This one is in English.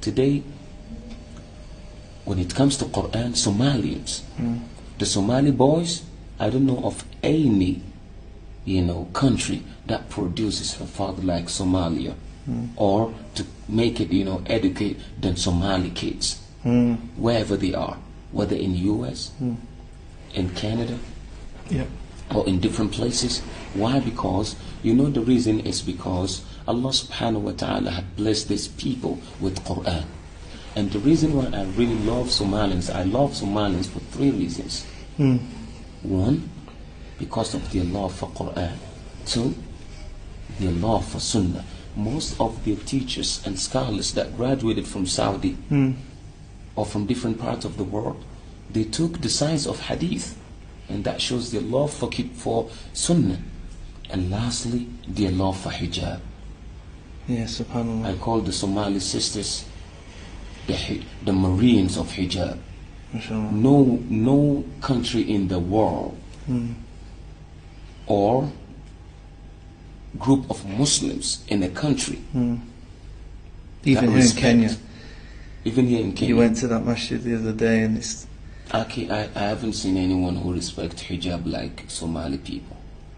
Today, when it comes to Quran, Somalians, the Somali boys, I don't know of any, country that produces a father like Somalia, or to make it, educate than Somali kids, wherever they are, whether in US, in Canada, or in different places. Why? Because, the reason is because Allah subhanahu wa ta'ala had blessed these people with Quran. And the reason why I really love Somalians, I love Somalians for 3 reasons. One, because of their love for Quran. 2, their love for Sunnah. Most of their teachers and scholars that graduated from Saudi or from different parts of the world, they took the science of Hadith, and that shows their love for Sunnah. And lastly, their love for hijab. Yes, subhanAllah. I call the Somali sisters the Marines of hijab. MashaAllah. No country in the world or group of Muslims in a country, even here in Kenya. Even here in Kenya. You went to that masjid the other day, and it's... I haven't seen anyone who respects hijab like Somali people.